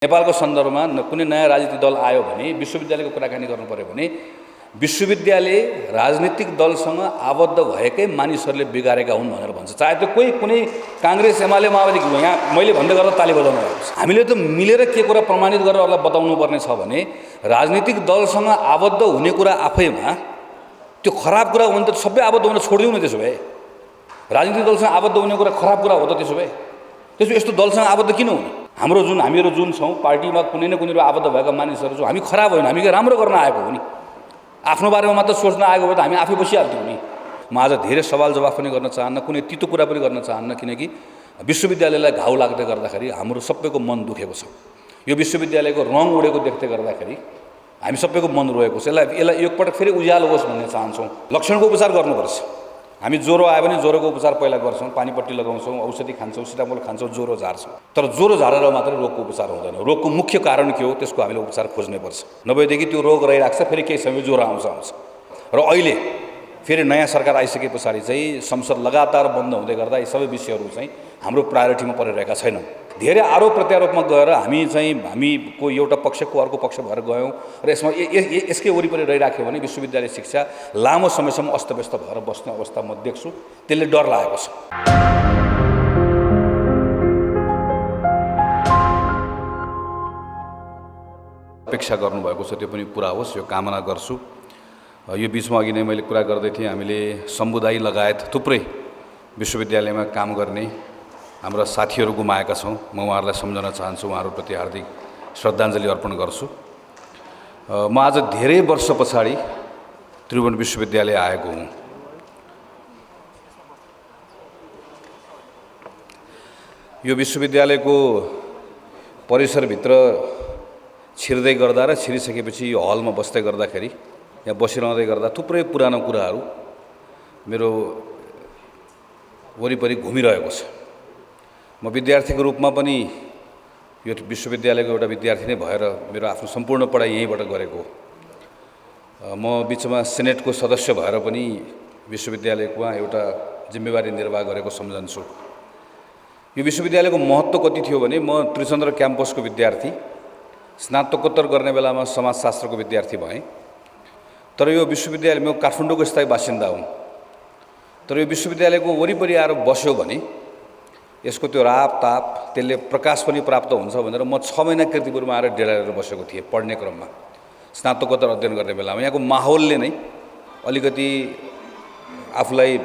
नेपालको सन्दर्भमा कुनै नयाँ राजनीतिक दल आयो भने विश्वविद्यालयको कुराकानी गर्नु पर्यो भने विश्वविद्यालय राजनीतिक दलसँग आबद्ध भएकै मानिसहरूले बिगारेका हुन् भनेर भन्छ। चाहे त्यो कुनै काङ्ग्रेस एमाले माओवादी यहाँ मैले भन्दै गर्दा ताली बजाउनु भएको छ। हामीले त मिलेर के कुरा प्रमाणित गरेर अरूलाई बताउनु पर्ने छ भने राजनीतिक दलसँग आबद्ध हुने कुरा आफैमा त्यो खराब कुरा हो भने त सबै आबद्ध हुन छोडिदिउँ न। त्यसो भए राजनीतिक दलसँग आबद्ध हुने कुरा खराब कुरा हो त। त्यसो भए यस्तो दलसँग आबद्ध किन हुने? हामीहरू जुन छौँ पार्टीमा कुनै न कुनै आबद्ध भएका मानिसहरू छौँ। हामी खराब होइन, हामी राम्रो गर्न आएको हो नि। आफ्नो बारेमा मात्र सोच्न आएको भए त हामी आफै बसिहाल्थ्यौँ नि। म आज धेरै सवाल जवाफ पनि गर्न चाहन्न, कुनै तितो कुरा पनि गर्न चाहन्न, किनकि विश्वविद्यालयलाई घाउ लाग्दै गर्दाखेरि हाम्रो सबैको मन दुखेको छ। यो विश्वविद्यालयको रङ उडेको देख्दै गर्दाखेरि हामी सबैको मन रोएको छ। यसलाई एकपटक फेरि उज्यालो होस् भन्ने चाहन्छौँ। लक्षणको उपचार गर्नुपर्छ। हामी ज्वरो आयो भने ज्वरोको उपचार पहिला गर्छौँ, पानीपट्टी लगाउँछौँ, औषधि खान्छौँ, सिटामोल खान्छौँ, ज्वरो झार्छौँ। तर ज्वरो झारेर मात्रै रोगको उपचार हुँदैन। रोगको मुख्य कारण के हो त्यसको हामीले उपचार खोज्नुपर्छ। नभएदेखि त्यो रोग रहिरहेको छ, फेरि केही समय ज्वरो आउँछ। र अहिले फेरि नयाँ सरकार आइसके पछाडि चाहिँ संसद लगातार बन्द हुँदै गर्दा यी सबै विषयहरू चाहिँ हाम्रो प्रायोरिटीमा परिरहेका छैनन्। धेरै आरोप प्रत्यारोपमा गएर हामीको एउटा पक्षको अर्को पक्ष भएर गयौँ र यसकै वरिपरि रहिराख्यो भने विश्वविद्यालय शिक्षा लामो समयसम्म अस्तव्यस्त भएर बस्ने अवस्था म देख्छु। त्यसले डर लागेको छ। अपेक्षा गर्नुभएको छ त्यो पनि पुरा होस्, यो कामना गर्छु। यो बिचमा अघि नै मैले कुरा गर्दै थिएँ, हामीले समुदाय लगायत थुप्रै विश्वविद्यालयमा काम गर्ने हाम्रा साथीहरू गुमाएका छौँ। म उहाँहरूलाई सम्झन चाहन्छु, उहाँहरूप्रति हार्दिक श्रद्धाञ्जली अर्पण गर्छु। म आज धेरै वर्ष पछाडि त्रिभुवन विश्वविद्यालय आएको हुँ। यो विश्वविद्यालयको परिसरभित्र छिर्दै गर्दा र छिरिसकेपछि यो हलमा बस्दै गर्दाखेरि यहाँ बसिरहँदै गर्दा थुप्रै पुरानो कुराहरू मेरो वरिपरि घुमिरहेको छ। म विद्यार्थीको रूपमा पनि यो विश्वविद्यालयको एउटा विद्यार्थी नै भएर मेरो आफ्नो सम्पूर्ण पढाइ यहीँबाट गरेको। म बिचमा सेनेटको सदस्य भएर पनि विश्वविद्यालयको एउटा जिम्मेवारी निर्वाह गरेको सम्झन्छु। यो विश्वविद्यालयको महत्त्व कति थियो भने म त्रिचन्द्र क्याम्पसको विद्यार्थी, स्नातकोत्तर गर्ने बेलामा समाजशास्त्रको विद्यार्थी भएँ। तर यो विश्वविद्यालय म काठमाडौँको स्थायी बासिन्दा हुँ। तर यो विश्वविद्यालयको वरिपरि आएर बस्यो भने यसको त्यो रापताप त्यसले प्रकाश पनि प्राप्त हुन्छ भनेर म 6 महिना कीर्तिपुरमा आएर डेराएर बसेको थिएँ पढ्ने क्रममा, स्नातकोत्तर अध्ययन गर्ने बेलामा। यहाँको माहौलले नै अलिकति आफूलाई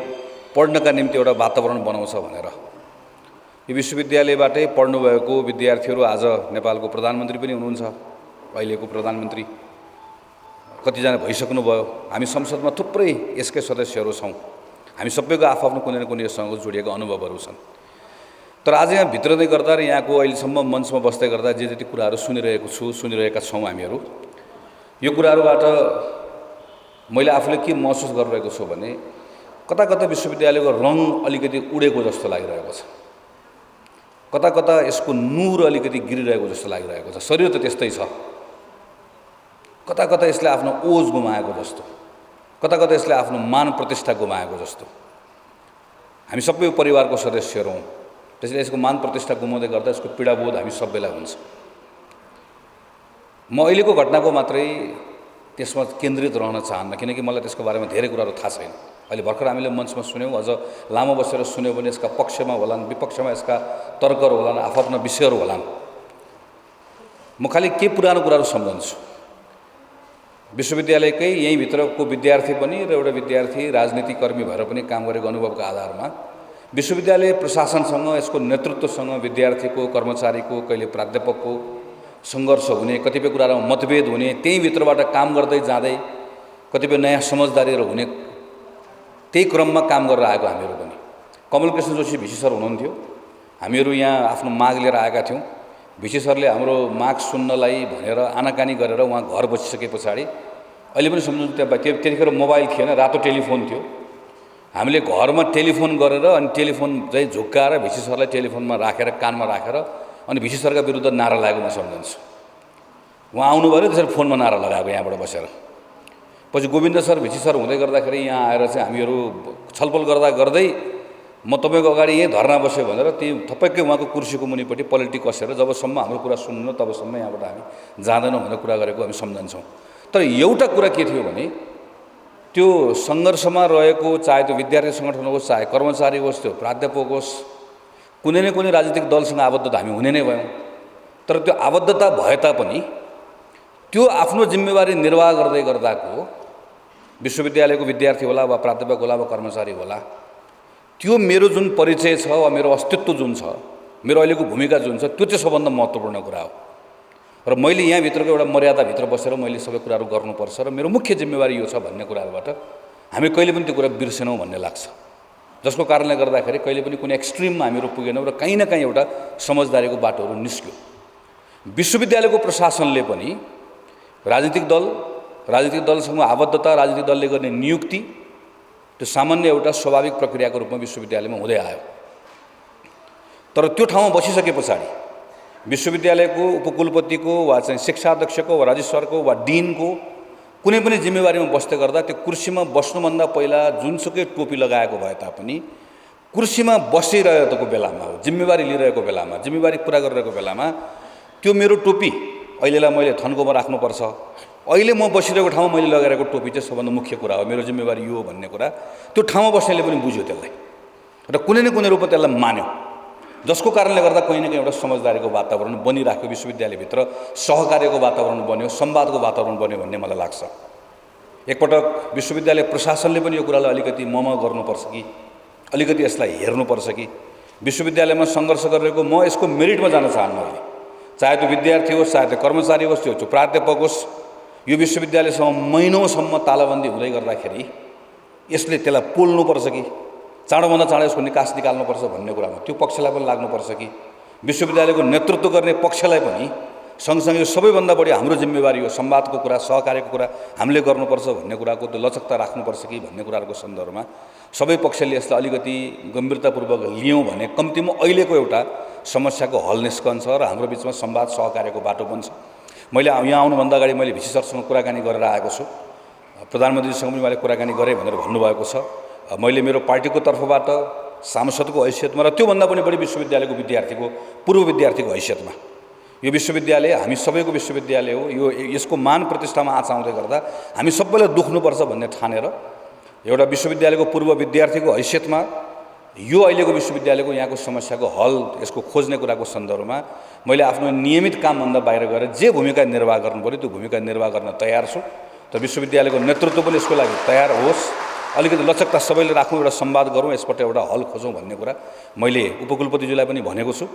पढ्नका निम्ति एउटा वातावरण बनाउँछ भनेर यो विश्वविद्यालयबाटै पढ्नुभएको विद्यार्थीहरू आज नेपालको प्रधानमन्त्री पनि हुनुहुन्छ। अहिलेको प्रधानमन्त्री कतिजना भइसक्नुभयो। हामी संसदमा थुप्रै यसकै सदस्यहरू छौँ। हामी सबैको आफ्नो कुनै न कुनैसँग जोडिएका अनुभवहरू छन्। तर आज यहाँ भित्रदै गर्दा र यहाँको अहिलेसम्म मञ्चमा बस्दै गर्दा जे जति कुराहरू सुनिरहेका छौँ हामीहरू, यो कुराहरूबाट मैले आफूले के महसुस गरिरहेको छु भने कता कता विश्वविद्यालयको रङ अलिकति उडेको जस्तो लागिरहेको छ। कता कता यसको नुर अलिकति गिरिरहेको जस्तो लागिरहेको छ। शरीर त त्यस्तै छ, कता कता यसले आफ्नो ओज गुमाएको जस्तो, कता कता यसले आफ्नो मान प्रतिष्ठा गुमाएको जस्तो। हामी सबै परिवारको सदस्यहरू हौँ, त्यसैले यसको मान प्रतिष्ठा गुमाउँदै गर्दा यसको पीडाबोध हामी सबैलाई हुन्छ। म अहिलेको घटनाको मात्रै त्यसमा केन्द्रित रहन चाहन्न, किनकि मलाई त्यसको बारेमा धेरै कुराहरू थाहा छैन। अहिले भर्खर हामीले मञ्चमा सुन्यौँ, अझ लामो बसेर सुन्यौँ भने यसका पक्षमा होलान्, विपक्षमा यसका तर्कहरू होलान्, आफ्ना विषयहरू होलान्। म खालि के पुरानो कुराहरू सम्झन्छु। विश्वविद्यालयकै यहीँभित्रको विद्यार्थी पनि र एउटा विद्यार्थी राजनीतिकर्मी भएर पनि काम गरेको अनुभवको आधारमा विश्वविद्यालय प्रशासनसँग, यसको नेतृत्वसँग विद्यार्थीको, कर्मचारीको, कहिले प्राध्यापकको सङ्घर्ष हुने, कतिपय कुरामा मतभेद हुने, त्यहीँभित्रबाट काम गर्दै जाँदै कतिपय नयाँ समझदारीहरू हुने, त्यही क्रममा काम गरेर आएको हामीहरू पनि। कमलकृष्ण जोशी भिसी सर हुनुहुन्थ्यो। हामीहरू यहाँ आफ्नो माग लिएर आएका थियौँ। भिसी सरले हाम्रो माग सुन्नलाई भनेर आनाकानी गरेर उहाँ घर बसिसके पछाडि, अहिले पनि सम्झनु त्यतिखेर मोबाइल थिएन, रातो टेलिफोन थियो। हामीले घरमा टेलिफोन गरेर अनि टेलिफोन चाहिँ झुक्काएर भिसी सरलाई टेलिफोनमा राखेर, कानमा राखेर अनि भिसी सरका विरुद्ध नारा लगाएको म सम्झन्छु। उहाँ आउनुभयो, त्यसरी फोनमा नारा लगाएको यहाँबाट बसेर। पछि गोविन्द सर भिसी सर हुँदै गर्दाखेरि यहाँ आएर चाहिँ हामीहरू छलफल गर्दै म तपाईँको अगाडि यहीँ धर्ना बस्यो भनेर ती थपक्कै उहाँको कुर्सीको मुनिपट्टि पलेटी कसेर जबसम्म हाम्रो कुरा सुन्नु तबसम्म यहाँबाट हामी जाँदैनौँ भनेर कुरा गरेको हामी सम्झन्छौँ। तर एउटा कुरा के थियो भने त्यो सङ्घर्षमा रहेको चाहे त्यो विद्यार्थी सङ्गठन होस् चाहे कर्मचारी होस् त्यो प्राध्यापक होस् कुनै न कुनै राजनीतिक दलसँग आबद्ध त हामी हुने नै भयौँ। तर त्यो आबद्धता भए तापनि त्यो आफ्नो जिम्मेवारी निर्वाह गर्दै गर्दाको विश्वविद्यालयको विद्यार्थी होला वा प्राध्यापक होला वा कर्मचारी होला त्यो मेरो जुन परिचय छ वा मेरो अस्तित्व जुन छ मेरो अहिलेको भूमिका जुन छ त्यो चाहिँ सबभन्दा महत्त्वपूर्ण कुरा हो। र मैले यहाँभित्रको एउटा मर्यादाभित्र बसेर मैले सबै कुराहरू गर्नुपर्छ र मेरो मुख्य जिम्मेवारी यो छ भन्ने कुराहरूबाट हामी कहिले पनि त्यो कुरा बिर्सेनौँ भन्ने लाग्छ। जसको कारणले गर्दाखेरि कहिले पनि कुनै एक्सट्रिममा हामीहरू पुगेनौँ र कहीँ न कहीँ एउटा समझदारीको बाटोहरू निस्क्यो। विश्वविद्यालयको प्रशासनले पनि राजनीतिक दलसँग आबद्धता, राजनीतिक दलले गर्ने नियुक्ति त्यो सामान्य एउटा स्वाभाविक प्रक्रियाको रूपमा विश्वविद्यालयमा हुँदै आयो। तर त्यो ठाउँमा बसिसके पछाडि विश्वविद्यालयको उपकुलपतिको वा चाहिँ शिक्षाध्यक्षको वा रजिस्ट्रारको वा डिनको कुनै पनि जिम्मेवारीमा बस्दै गर्दा त्यो कुर्सीमा बस्नुभन्दा पहिला जुनसुकै टोपी लगाएको भए तापनि कुर्सीमा बसिरहेको बेलामा हो जिम्मेवारी लिइरहेको बेलामा जिम्मेवारी पुरा गरिरहेको बेलामा त्यो मेरो टोपी अहिलेलाई मैले थन्कोमा राख्नुपर्छ, अहिले म बसिरहेको ठाउँमा मैले लगाइरहेको टोपी चाहिँ सबभन्दा मुख्य कुरा हो, मेरो जिम्मेवारी यो हो भन्ने कुरा त्यो ठाउँमा बस्नेले पनि बुझ्यो त्यसलाई र कुनै न कुनै रूपमा त्यसलाई मान्यो। जसको कारणले गर्दा कहीँ न कहीँ एउटा समझदारीको वातावरण बनिराख्यो, विश्वविद्यालयभित्र सहकार्यको वातावरण बन्यो, संवादको वातावरण बन्यो भन्ने मलाई लाग्छ। एकपटक विश्वविद्यालय प्रशासनले पनि यो कुरालाई अलिकति मम गर्नुपर्छ कि अलिकति यसलाई हेर्नुपर्छ कि विश्वविद्यालयमा सङ्घर्ष गरिरहेको म यसको मेरिटमा जान चाहन्न। अहिले चाहे त्यो विद्यार्थी होस् चाहे त्यो कर्मचारी होस् त्यो प्राध्यापक होस् यो विश्वविद्यालयसँग महिनौसम्म तालाबन्दी हुँदै गर्दाखेरि यसले त्यसलाई पोल्नुपर्छ कि चाँडोभन्दा चाँडो यसको निकास निकाल्नुपर्छ भन्ने कुरामा त्यो पक्षलाई पनि लाग्नुपर्छ कि विश्वविद्यालयको नेतृत्व गर्ने पक्षलाई पनि सँगसँगै सबैभन्दा बढी हाम्रो जिम्मेवारी हो संवादको कुरा, सहकार्यको कुरा हामीले गर्नुपर्छ भन्ने कुराको त्यो लचकता राख्नुपर्छ कि भन्ने कुराहरूको सन्दर्भमा सबै पक्षले यसलाई अलिकति गम्भीरतापूर्वक लियौँ भने कम्तीमा अहिलेको एउटा समस्याको हल निस्कन्छ र हाम्रो बिचमा संवाद सहकार्यको बाटो बन्छ। मैले यहाँ आउनुभन्दा अगाडि मैले भिसी सरसँग कुराकानी गरेर आएको छु, प्रधानमन्त्रीसँग पनि मैले कुराकानी गरेँ भनेर भन्नुभएको छ। मैले मेरो पार्टीको तर्फबाट सांसदको हैसियतमा र त्योभन्दा पनि बढी विश्वविद्यालयको विद्यार्थीको पूर्व विद्यार्थीको हैसियतमा यो विश्वविद्यालय हामी सबैको विश्वविद्यालय हो, यो यसको मान प्रतिष्ठामा आँच आउँदै गर्दा हामी सबैलाई दुख्नुपर्छ भन्ने ठानेर एउटा विश्वविद्यालयको पूर्व विद्यार्थीको हैसियतमा यो अहिलेको विश्वविद्यालयको यहाँको समस्याको हल यसको खोज्ने कुराको सन्दर्भमा मैले आफ्नो नियमित कामभन्दा बाहिर गएर जे भूमिका निर्वाह गर्नु पर्यो त्यो भूमिका निर्वाह गर्न तयार छु। तर विश्वविद्यालयको नेतृत्व पनि यसको लागि तयार होस्, अलिकति लचकता सबैले राखौँ, एउटा संवाद गरौँ, यसबाट एउटा हल खोजौँ भन्ने कुरा मैले उपकुलपतिज्यूलाई पनि भनेको छु।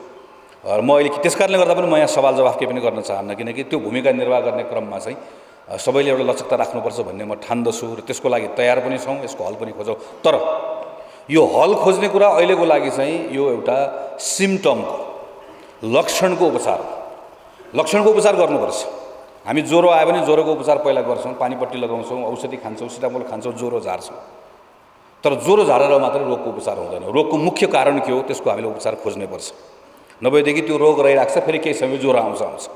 र म अहिले त्यस कारणले गर्दा पनि म यहाँ सवाल जवाफ केही पनि गर्न चाहन्न, किनकि त्यो भूमिका निर्वाह गर्ने क्रममा चाहिँ सबैले एउटा लचकता राख्नुपर्छ भन्ने म ठान्दछु र त्यसको लागि तयार पनि छौँ, यसको हल पनि खोजौँ। तर यो हल खोज्ने कुरा अहिलेको लागि चाहिँ यो एउटा सिम्टमको लक्षणको उपचार गर्नुपर्छ। हामी ज्वरो आयो भने ज्वरोको उपचार पहिला गर्छौँ, पानीपट्टी लगाउँछौँ, औषधि खान्छौँ, सिटामोल खान्छौँ, ज्वरो झार्छौँ। तर ज्वरो झारेर मात्रै रोगको उपचार हुँदैन। रोगको मुख्य कारण के हो त्यसको हामीले उपचार खोज्नुपर्छ, नभएदेखि त्यो रोग रहिरहेको छ, फेरि केही समय ज्वरो आउँछ।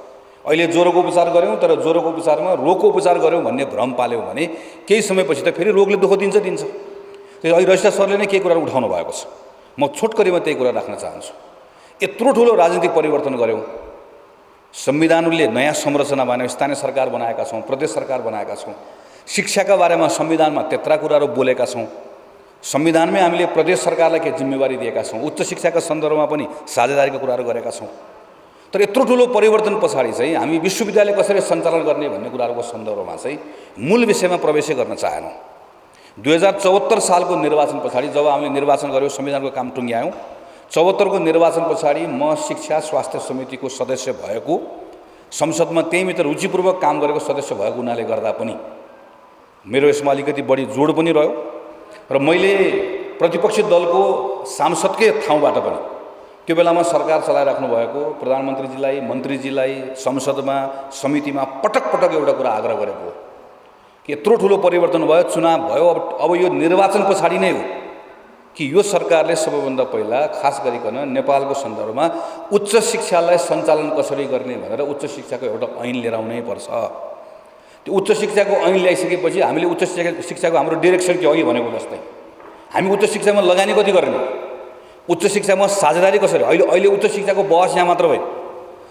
अहिले ज्वरोको उपचार गऱ्यौँ तर ज्वरोको उपचारमा रोगको उपचार गऱ्यौँ भन्ने भ्रम पाल्यौँ भने केही समयपछि त फेरि रोगले दुःख दिन्छ। अहिले रजिस्ट्रार सरले नै केही कुराहरू उठाउनु भएको छ, म छोटकरीमा त्यही कुरा राख्न चाहन्छु। यत्रो ठुलो राजनीतिक परिवर्तन गऱ्यौँ, संविधानले नयाँ संरचना बनायौँ, स्थानीय सरकार बनाएका छौँ, प्रदेश सरकार बनाएका छौँ, शिक्षाका बारेमा संविधानमा त्यत्रा कुराहरू बोलेका छौँ, संविधानमै हामीले प्रदेश सरकारलाई के जिम्मेवारी दिएका छौँ, उच्च शिक्षाका सन्दर्भमा पनि साझेदारीका कुराहरू गरेका छौँ। तर यत्रो ठुलो परिवर्तन पछाडि चाहिँ हामी विश्वविद्यालय कसरी सञ्चालन गर्ने भन्ने कुराहरूको सन्दर्भमा चाहिँ मूल विषयमा प्रवेशै गर्न चाहेनौँ। 2074 सालको निर्वाचन पछाडि जब हामीले निर्वाचन गऱ्यौँ, संविधानको काम टुङ्ग्यायौँ, 74 को निर्वाचन पछाडि म शिक्षा स्वास्थ्य समितिको सदस्य भएको, संसदमा त्यहीँभित्र रुचिपूर्वक काम गरेको सदस्य भएको हुनाले गर्दा पनि मेरो यसमा अलिकति बढी जोड पनि रह्यो र मैले प्रतिपक्षी दलको सांसदकै ठाउँबाट पनि त्यो बेलामा सरकार चलाइराख्नु भएको प्रधानमन्त्रीजीलाई, मन्त्रीजीलाई संसदमा समितिमा पटक पटक एउटा कुरा आग्रह गरेको हो कि यत्रो ठुलो परिवर्तन भयो, चुनाव भयो, अब यो निर्वाचन पछाडि नै हो कि यो सरकारले सबैभन्दा पहिला खास गरिकन नेपालको सन्दर्भमा उच्च शिक्षालाई सञ्चालन कसरी गर्ने भनेर उच्च शिक्षाको एउटा ऐन लिएर आउनै पर्छ। त्यो उच्च शिक्षाको ऐन ल्याइसकेपछि हामीले उच्च शिक्षाको हाम्रो डिरेक्सन के अघि भनेको जस्तै हामी उच्च शिक्षामा लगानी कति गर्ने, उच्च शिक्षामा साझेदारी कसरी अहिले अहिले उच्च शिक्षाको बहस यहाँ मात्र होइन,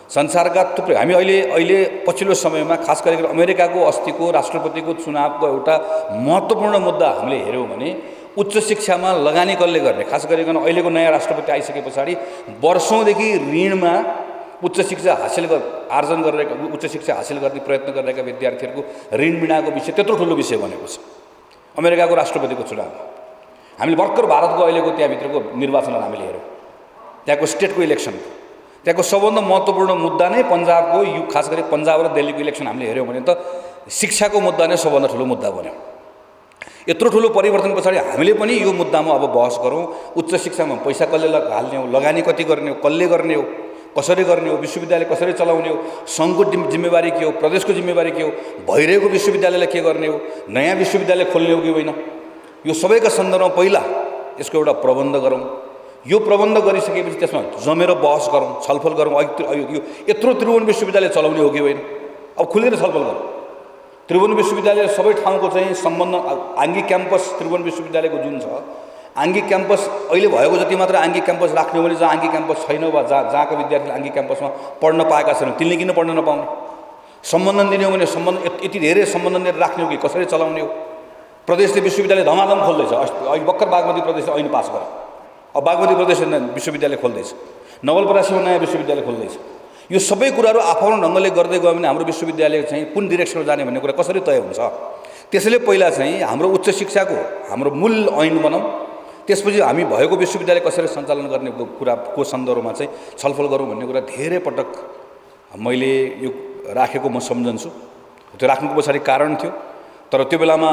संसारका थुप्रै हामी अहिले अहिले पछिल्लो समयमा खास गरेर अमेरिकाको अस्तिको राष्ट्रपतिको चुनावको एउटा महत्त्वपूर्ण मुद्दा हामीले हेऱ्यौँ भने उच्च शिक्षामा लगानी कसले गर्ने, खास गरिकन अहिलेको नयाँ राष्ट्रपति आइसके पछाडि वर्षौँदेखि ऋणमा उच्च शिक्षा हासिल आर्जन गरिरहेका उच्च शिक्षा हासिल गर्ने प्रयत्न गरिरहेका विद्यार्थीहरूको ऋण बिनाको विषय त्यत्रो ठुलो विषय बनेको छ अमेरिकाको राष्ट्रपतिको चुनावमा। हामीले भर्खर भारतको अहिलेको त्यहाँभित्रको निर्वाचनहरू हामीले हेऱ्यौँ, त्यहाँको स्टेटको इलेक्सन, त्यहाँको सबभन्दा महत्त्वपूर्ण मुद्दा नै पन्जाबको खास गरी पन्जाब र दिल्लीको इलेक्सन हामीले हेऱ्यौँ भने त शिक्षाको मुद्दा नै सबभन्दा ठुलो मुद्दा बन्यो। यत्रो ठुलो परिवर्तन पछाडि हामीले पनि यो मुद्दामा अब बहस गरौँ, उच्च शिक्षामा पैसा कसले हाल्ने हो, लगानी कति गर्ने हो, कसले गर्ने हो, कसरी गर्ने हो, विश्वविद्यालय कसरी चलाउने हो, सङ्घको जिम्मेवारी के हो, प्रदेशको जिम्मेवारी के हो, भइरहेको विश्वविद्यालयलाई के गर्ने हो, नयाँ विश्वविद्यालय खोल्ने हो कि होइन, यो सबैका सन्दर्भमा पहिला यसको एउटा प्रबन्ध गरौँ। यो प्रबन्ध गरिसकेपछि त्यसमा जमेर बहस गरौँ, छलफल गरौँ। यो यत्रो त्रिभुवन विश्वविद्यालय चलाउने हो कि होइन, अब खुलेर छलफल गरौँ। त्रिभुवन विश्वविद्यालय सबै ठाउँको चाहिँ सम्बन्ध आङ्गिक क्याम्पस त्रिभुवन विश्वविद्यालयको जुन छ आङ्गिक क्याम्पस अहिले भएको जति मात्र आङ्गिक क्याम्पस राख्ने हो भने जहाँ आङ्गिक क्याम्पस छैन वा जहाँका विद्यार्थीले आङ्गिक क्याम्पसमा पढ्न पाएका छैनन् तिनले किन पढ्न नपाउने, सम्बन्धन दिने हो भने यति धेरै सम्बन्धन दिएर राख्ने हो कि कसरी चलाउने हो। प्रदेशले विश्वविद्यालय धमाधम खोल्दैछ, अहिले भर्खर बागमती प्रदेशले ऐन पास गर्यो, अब बागमती प्रदेशले विश्वविद्यालय खोल्दैछ, नवलपरासीमा नयाँ विश्वविद्यालय खोल्दैछ। यो सबै कुराहरू आफ्नो ढङ्गले गर्दै गयो भने हाम्रो विश्वविद्यालय चाहिँ कुन डिरेक्सनमा जाने भन्ने कुरा कसरी तय हुन्छ। त्यसैले पहिला चाहिँ हाम्रो उच्च शिक्षाको हाम्रो मूल ऐन बनाऊँ, त्यसपछि हामी भएको विश्वविद्यालय कसरी सञ्चालन गर्ने कुराको सन्दर्भमा चाहिँ छलफल गरौँ भन्ने कुरा धेरै पटक मैले यो राखेको म सम्झन्छु। त्यो राख्नुको पछाडि कारण थियो, तर त्यो बेलामा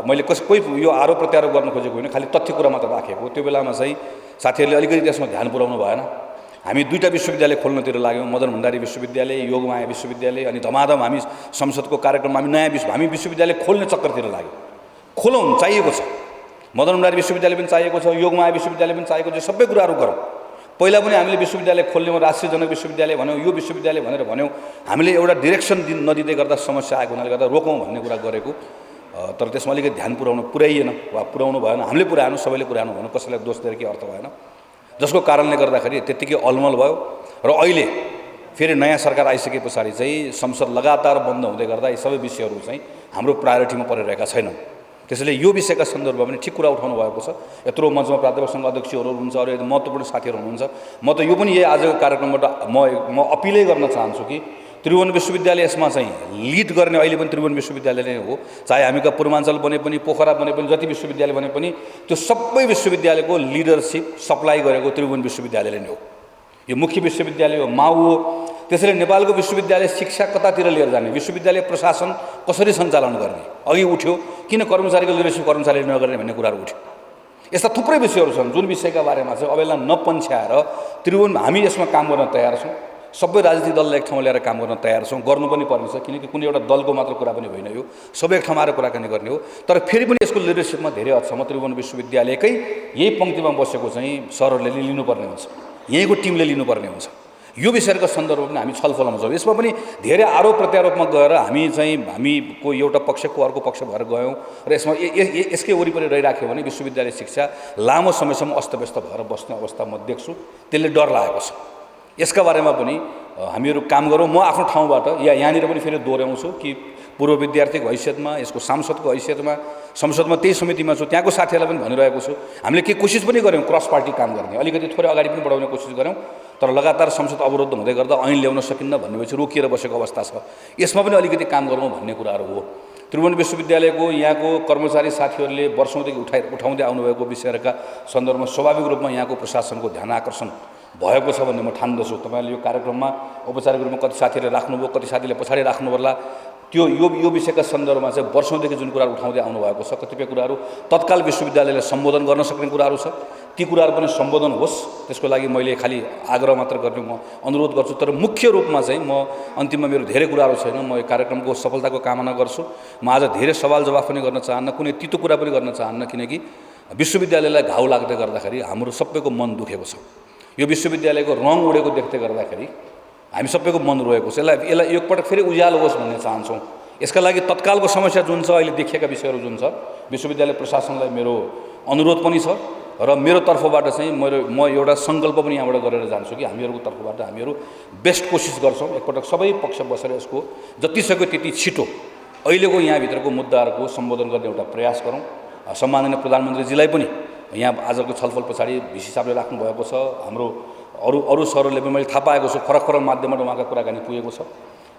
मैले कोही यो आरोप प्रत्यारोप गर्न खोजेको होइन, खालि तथ्य कुरा मात्र राखेको। त्यो बेलामा चाहिँ साथीहरूले अलिकति त्यसमा ध्यान पुर्याउनु भएन। हामी दुईवटा विश्वविद्यालय खोल्नतिर लाग्यौँ, मदन भण्डारी विश्वविद्यालय, योगमाया विश्वविद्यालय, अनि धमाधम हामी संसदको कार्यक्रममा हामी विश्वविद्यालय खोल्ने चक्करतिर लाग्यौँ। खोलौँ, चाहिएको छ, मदन भण्डारी विश्वविद्यालय पनि चाहिएको छ, योगमाया विश्वविद्यालय पनि चाहिएको छ, सबै कुराहरू गरौँ। पहिला पनि हामीले विश्वविद्यालय खोल्ने राष्ट्रिय जनक विश्वविद्यालय भन्यौँ, यो विश्वविद्यालय भनेर भन्यौँ, हामीले एउटा डिरेक्सन नदिँदै गर्दा समस्या आएको हुनाले गर्दा रोकौँ भन्ने कुरा गरेको। तर त्यसमा अलिकति ध्यान पुर्याइएन वा पुर्याउनु भएन, हामीले पुर्याएनौँ, सबैले पुर्याउनु भएन, कसैलाई दोष दिएर केही अर्थ भएन, जसको कारणले गर्दाखेरि त्यत्तिकै अलमल भयो। र अहिले फेरि नयाँ सरकार आइसके पछाडि चाहिँ संसद लगातार बन्द हुँदै गर्दा यी सबै विषयहरू चाहिँ हाम्रो प्रायोरिटीमा परिरहेका छैनन्। त्यसैले यो विषयका सन्दर्भमा पनि ठिक कुरा उठाउनु भएको छ। यत्रो मञ्चमा प्राध्यापक सङ्घ अध्यक्षहरू हुनुहुन्छ, अरू महत्त्वपूर्ण साथीहरू हुनुहुन्छ। म त यो पनि यही आजको कार्यक्रमबाट म अपिलै गर्न चाहन्छु कि त्रिभुवन विश्वविद्यालय यसमा चाहिँ लिड गर्ने अहिले पनि त्रिभुवन विश्वविद्यालय नै हो। चाहे हामीका पूर्वाञ्चल बने पनि, पोखरा बने पनि, जति विश्वविद्यालय बने पनि त्यो सबै विश्वविद्यालयको लिडरसिप सप्लाई गरेको त्रिभुवन विश्वविद्यालयले नै हो। यो मुख्य विश्वविद्यालय हो, माउ हो। त्यसैले नेपालको विश्वविद्यालय शिक्षा कतातिर लिएर जाने, विश्वविद्यालय प्रशासन कसरी सञ्चालन गर्ने अघि उठ्यो। किन कर्मचारीको लिडरसिप कर्मचारीले नगर्ने भन्ने कुराहरू उठ्यो। यस्ता थुप्रै विषयहरू छन् जुन विषयका बारेमा चाहिँ अबेला नपन्छ्याएर त्रिभुवन हामी यसमा काम गर्न तयार छौँ। सबै राजनीतिक दललाई एक ठाउँमा ल्याएर काम गर्न तयार छौँ, गर्नु पनि पर्नेछ, किनकि कुनै एउटा दलको मात्र कुरा पनि होइन, यो सबै एक ठाउँमा आएर कुराकानी गर्ने हो। तर फेरि पनि यसको लिडरसिपमा धेरै हदसम्म त्रिभुवन विश्वविद्यालयकै यही पङ्क्तिमा बसेको चाहिँ सरहरूले लिनुपर्ने हुन्छ, यहीँको टिमले लिनुपर्ने हुन्छ। यो विषयको सन्दर्भमा पनि हामी छलफलमा छौँ। यसमा पनि धेरै आरोप प्रत्यारोपमा गएर हामीको एउटा पक्षको अर्को पक्ष भएर गयौँ र यसमा यसकै वरिपरि रहिराख्यो भने विश्वविद्यालय शिक्षा लामो समयसम्म अस्तव्यस्त भएर बस्ने अवस्था म देख्छु। त्यसले डर लागेको छ। यसका बारेमा पनि हामीहरू काम गरौँ। म आफ्नो ठाउँबाट यहाँनिर पनि फेरि दोहोऱ्याउँछु कि पूर्व विद्यार्थीको हैसियतमा, यसको सांसदको हैसियतमा, संसदमा त्यही समितिमा छु, त्यहाँको साथीहरूलाई पनि भनिरहेको छु। हामीले के कोसिस पनि गऱ्यौँ क्रस पार्टी काम गर्ने, अलिकति थोरै अगाडि पनि बढाउने कोसिस गऱ्यौँ। तर लगातार संसद अवरुद्ध हुँदै गर्दा ऐन ल्याउन सकिन्न भन्नेपछि रोकिएर बसेको अवस्था छ। यसमा पनि अलिकति काम गरौँ भन्ने कुराहरू हो। त्रिभुवन विश्वविद्यालयको यहाँको कर्मचारी साथीहरूले वर्षौँदेखि उठाउँदै आउनुभएको विषयहरूका सन्दर्भमा स्वाभाविक रूपमा यहाँको प्रशासनको ध्यान आकर्षण भएको छ भन्ने म ठान्दछु। तपाईँले यो कार्यक्रममा औपचारिक रूपमा कति साथीहरूले राख्नुभयो, कति साथीले पछाडि राख्नु पर्ला, त्यो यो विषयका सन्दर्भमा चाहिँ वर्षौँदेखि जुन कुराहरू उठाउँदै आउनुभएको छ, कतिपय कुराहरू तत्काल विश्वविद्यालयले सम्बोधन गर्न सक्ने कुराहरू छ, ती कुराहरू पनि सम्बोधन होस्। त्यसको लागि मैले खालि आग्रह मात्र गर्ने म अनुरोध गर्छु। तर मुख्य रूपमा चाहिँ म अन्तिममा मेरो धेरै कुराहरू छैन, म यो कार्यक्रमको सफलताको कामना गर्छु। म आज धेरै सवाल जवाफ पनि गर्न चाहन्न, कुनै तितो कुरा पनि गर्न चाहन्न, किनकि विश्वविद्यालयलाई घाउ लाग्दै गर्दाखेरि हाम्रो सबैको मन दुखेको छ। यो विश्वविद्यालयको रङ उडेको देख्दै गर्दाखेरि हामी सबैको मन रोएको छ। यसलाई एकपटक फेरि उज्यालो होस् भन्ने चाहन्छौँ। यसका लागि तत्कालको समस्या जुन छ, अहिले देखिएका विषयहरू जुन छ, विश्वविद्यालय प्रशासनलाई मेरो अनुरोध पनि छ र मेरो तर्फबाट चाहिँ म एउटा सङ्कल्प पनि यहाँबाट गरेर जान्छु कि हामीहरूको तर्फबाट हामीहरू बेस्ट कोसिस गर्छौँ। एकपटक सबै पक्ष बसेर यसको जति सक्यो त्यति छिटो अहिलेको यहाँभित्रको मुद्दाहरूको सम्बोधन गर्ने एउटा प्रयास गरौँ। सम्माननीय प्रधानमन्त्रीजीलाई पनि यहाँ आजको छलफल पछाडि भिसी साहबले राख्नुभएको छ। हाम्रो अरू सरहरूले पनि मैले थाहा पाएको छु, फरक फरक माध्यमबाट उहाँको कुराकानी पुगेको छ।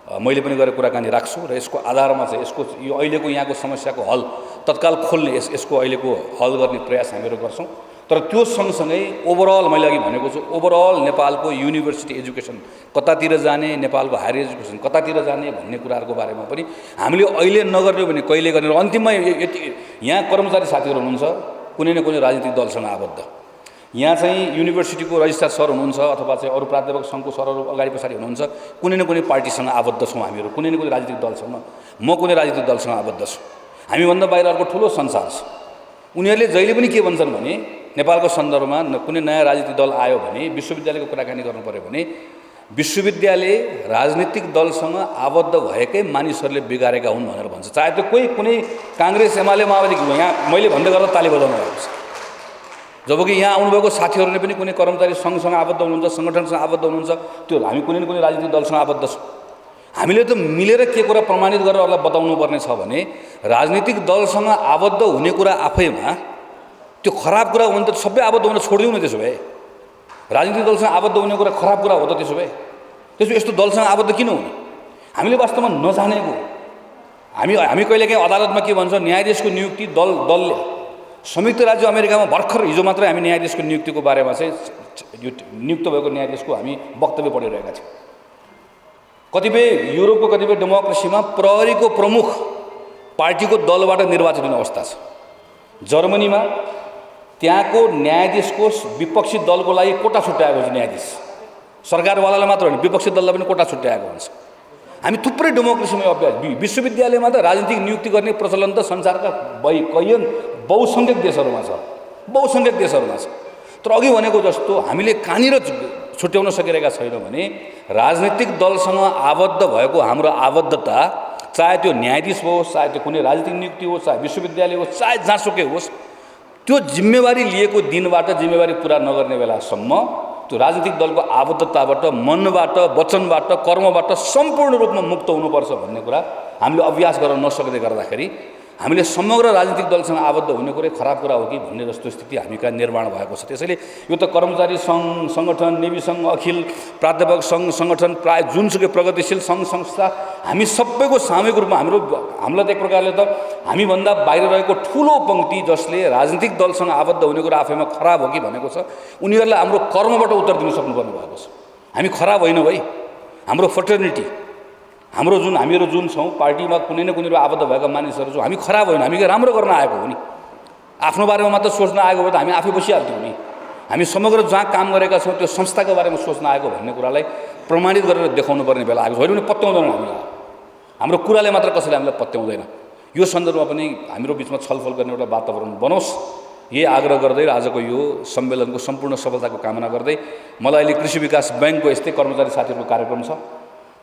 मैले पनि गएर कुराकानी राख्छु र यसको आधारमा चाहिँ यसको यो अहिलेको यहाँको समस्याको हल तत्काल खोल्ने यसको अहिलेको हल गर्ने प्रयास हामीहरू गर्छौँ। तर त्यो सँगसँगै ओभरअल मैले अघि भनेको छु, ओभरअल नेपालको युनिभर्सिटी एजुकेसन कतातिर जाने, नेपालको हायर एजुकेसन कतातिर जाने भन्ने कुराहरूको बारेमा पनि हामीले अहिले नगर्ने भने कहिले गर्ने। र अन्तिममा यति यहाँ कर्मचारी साथीहरू हुनुहुन्छ कुनै न कुनै राजनीतिक दलसँग आबद्ध। यहाँ चाहिँ युनिभर्सिटीको रजिस्ट्रार सर हुनुहुन्छ अथवा चाहिँ अरू प्राध्यापक सङ्घको सरहरू अगाडि पछाडि हुनुहुन्छ, कुनै न कुनै पार्टीसँग आबद्ध छौँ हामीहरू, कुनै न कुनै राजनीतिक दलसँग। म कुनै राजनीतिक दलसँग आबद्ध छु। हामीभन्दा बाहिर अर्को ठुलो संसार छ। उनीहरूले जहिले पनि के भन्छन् भने नेपालको सन्दर्भमा कुनै नयाँ राजनीतिक दल आयो भने विश्वविद्यालयको कुराकानी गर्नु पऱ्यो भने विश्वविद्यालय राजनीतिक दलसँग आबद्ध भएकै मानिसहरूले बिगारेका हुन् भनेर भन्छ। चाहे त्यो कुनै काङ्ग्रेस एमाले माओवादी यहाँ मैले भन्दै गर्दा ताली बजाउनु भएको छ, जबकि यहाँ आउनुभएको साथीहरूले पनि कुनै कर्मचारी सङ्घसँग आबद्ध हुनुहुन्छ, सङ्गठनसँग आबद्ध हुनुहुन्छ। त्यो हामी कुनै न कुनै राजनीतिक दलसँग आबद्ध छौँ। हामीले त मिलेर के कुरा प्रमाणित गरेर अरूलाई बताउनु पर्ने छ भने राजनीतिक दलसँग आबद्ध हुने कुरा आफैमा त्यो खराब कुरा हो भने त सबै आबद्ध हुन छोडिदिउँ न। त्यसो भए राजनीतिक दलसँग आबद्ध हुने कुरा खराब कुरा हो त त्यसो भए यस्तो दलसँग आबद्ध किन हुने? हामीले वास्तवमा नजानेको हामी कहिलेकाहीँ अदालतमा के भन्छ न्यायाधीशको नियुक्ति दलले संयुक्त राज्य अमेरिकामा भर्खर हिजो मात्रै हामी न्यायाधीशको नियुक्तिको बारेमा चाहिँ यो नियुक्त भएको न्यायाधीशको हामी वक्तव्य पढिरहेका थियौँ। कतिपय युरोपको कतिपय डेमोक्रेसीमा प्रहरीको प्रमुख पार्टीको दलबाट निर्वाचित हुने अवस्था छ। जर्मनीमा त्यहाँको न्यायाधीशको विपक्षी दलको लागि कोटा छुट्याएको हुन्छ। न्यायाधीश सरकारवालालाई मात्र होइन विपक्षी दललाई पनि कोटा छुट्याएको हुन्छ। हामी थुप्रै डेमोक्रेसीमा अभ्यास विश्वविद्यालयमा त राजनीतिक नियुक्ति गर्ने प्रचलन त संसारका कैयन बहुसङ्ख्यक देशहरूमा छ, बहुसङ्ख्यक देशहरूमा छ। तर अघि भनेको जस्तो हामीले कहाँनिर छुट्याउन सकिरहेका छैनौँ भने राजनीतिक दलसँग आबद्ध भएको हाम्रो आबद्धता, चाहे त्यो न्यायाधीश होस्, चाहे त्यो कुनै राजनीतिक नियुक्ति होस्, चाहे विश्वविद्यालय होस्, चाहे जहाँसुकै होस्, त्यो जिम्मेवारी लिएको दिनबाट जिम्मेवारी पुरा नगर्ने बेलासम्म त्यो राजनीतिक दलको आबद्धताबाट, मनबाट, वचनबाट, कर्मबाट सम्पूर्ण रूपमा मुक्त हुनुपर्छ भन्ने कुरा हामीले अभ्यास गर्न नसक्दै गर्दाखेरि हामीले समग्र राजनीतिक दलसँग आबद्ध हुने कुरै खराब कुरा हो कि भन्ने जस्तो स्थिति हामी कहाँ निर्माण भएको छ। त्यसैले यो त कर्मचारी सङ्घ सङ्गठन, नेवी सङ्घ, अखिल प्राध्यापक सङ्घ सङ्गठन, प्राय जुनसुकै प्रगतिशील सङ्घ संस्था हामी सबैको सामूहिक रूपमा हामीलाई त एक प्रकारले त हामीभन्दा बाहिर रहेको ठुलो पङ्क्ति जसले राजनीतिक दलसँग आबद्ध हुने कुरा आफैमा खराब हो कि भनेको छ, उनीहरूलाई हाम्रो कर्मबाट उत्तर दिन सक्नुपर्ने भएको छ। हामी खराब होइनौँ है। हाम्रो फ्रेटर्निटी, हामीहरू जुन छौँ पार्टीमा कुनै न कुनै आबद्ध भएका मानिसहरू छौँ, हामी खराब होइन, हामी राम्रो गर्न आएको हो नि। आफ्नो बारेमा मात्र सोच्न आएको भए त हामी आफै बसिहाल्थ्यौँ नि। हामी समग्र जहाँ काम गरेका छौँ त्यो संस्थाको बारेमा सोच्न आएको भन्ने कुरालाई प्रमाणित गरेर देखाउनु पर्ने बेला आएको छ। होइन भने पत्याउँदैन हामीलाई, हाम्रो कुराले मात्र कसैले हामीलाई पत्याउँदैन। यो सन्दर्भमा पनि हाम्रो बिचमा छलफल गर्ने एउटा वातावरण बनोस्, यही आग्रह गर्दै आजको यो सम्मेलनको सम्पूर्ण सफलताको कामना गर्दै मलाई अहिले कृषि विकास ब्याङ्कको यस्तै कर्मचारी साथीहरूको कार्यक्रम छ,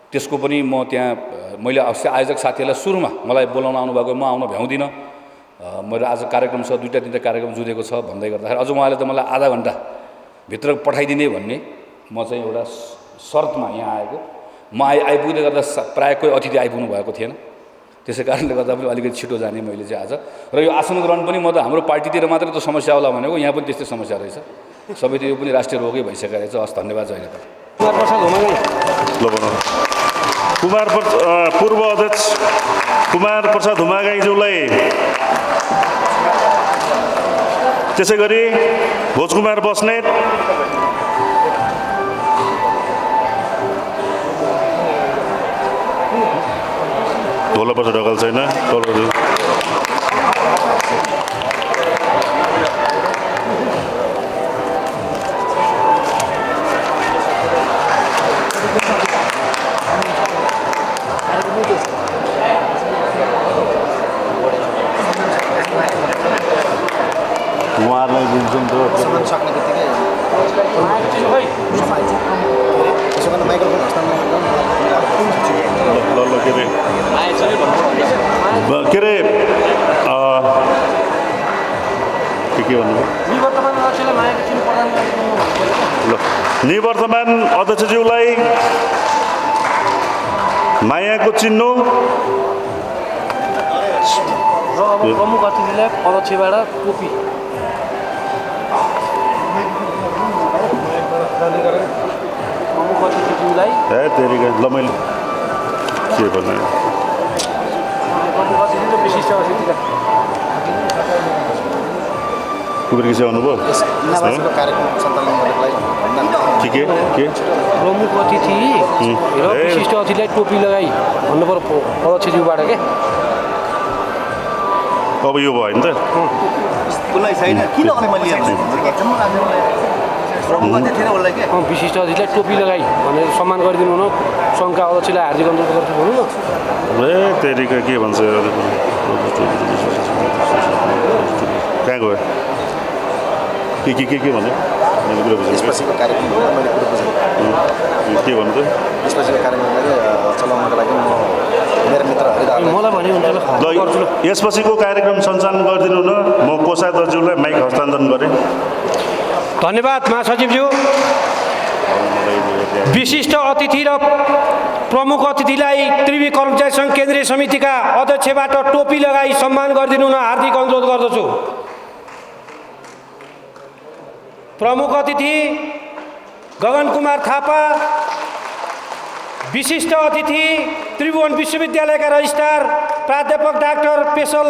त्यसको पनि म त्यहाँ मैले आयोजक साथीहरूलाई सुरुमा मलाई बोलाउन आउनुभएको, म आउन भ्याउँदिनँ, मेरो आज कार्यक्रम छ, 2-3 कार्यक्रम जुधेको छ भन्दै गर्दाखेरि अझ उहाँले त मलाई आधा घन्टा भित्र पठाइदिने भन्ने म चाहिँ एउटा शर्तमा यहाँ आएको। म आइपुग्दै गर्दा प्रायः कोही अतिथि आइपुग्नु भएको थिएन, त्यसै कारणले गर्दा पनि अलिकति छिटो जाने मैले चाहिँ आज। र यो आसन ग्रहण पनि म त हाम्रो पार्टीतिर मात्रै त समस्या होला भनेको, यहाँ पनि त्यस्तै समस्या रहेछ, सबै यो पनि राष्ट्रिय रोगै भइसकेको रहेछ। हस्, धन्यवाद। जय नेपाल। पूर्व अध्यक्ष कुमार प्रसाद धुमागाईज्यूलाई, त्यसै गरी भोजकुमार बस्नेत, ढोला पछि ढकल छैन, उहाँहरूलाई दिन्छौँ त सक्ने बित्तिकै के अरे के भन्नुभयो? निवर्तमान अध्यक्षलाई मायाको चिन्ह प्रदान गरेको ल निवर्तमान अध्यक्षज्यूलाई मायाको चिन्ह र अब प्रमुख अतिथिलाई अध्यक्षबाट टोपी प्रमुख अतिथिज्यूलाई हे तेरिका ल मैले के भन्ने प्रमुख अतिथि र विशिष्ट अतिथिलाई कुबेर के भन्नुभयो? इनावासीको कार्यक्रम सञ्चालन गर्नको लागि के प्रमुख अतिथि र विशिष्ट अतिथिलाई टोपी लगाई भन्नु पर्यो अध्यक्षज्यूबाट के अब यो भयो नि त उसलाई छैन किन अनि मैले प्रमुख अतिथि र उसलाई के विशिष्ट अतिथिलाई टोपी लगाई भनेर सम्मान गरिदिनु न सङ्घका अध्यक्षलाई हार्दिक अनुरोध गर्छु भनौँ न ए तेरिका के भन्छ कहाँ गयो के भन्यो मैले कुरा बुझेँ यसपछिको कार्यक्रममा मैले कुरो बुझेँ के भन्नु त यसपछिको कार्यक्रमलाई चलाउनको लागि म मेरो मित्र हरिदास मलाई भने हुन्छ ल यसपछिको कार्यक्रम सञ्चालन गरिदिनु न म कोषाध्यक्षज्यूलाई माइक हस्तान्तरण गरेँ धन्यवाद महासचिवज्यू विशिष्ट अतिथि र प्रमुख अतिथिलाई त्रिवी कर्मचारी सङ्घ केन्द्रीय समितिका अध्यक्षबाट टोपी लगाई सम्मान गरिदिनु न हार्दिक अनुरोध गर्दछु प्रमुख अतिथि गगन कुमार थापा विशिष्ट अतिथि त्रिभुवन विश्वविद्यालयका रजिस्ट्रार प्राध्यापक डाक्टर पेशल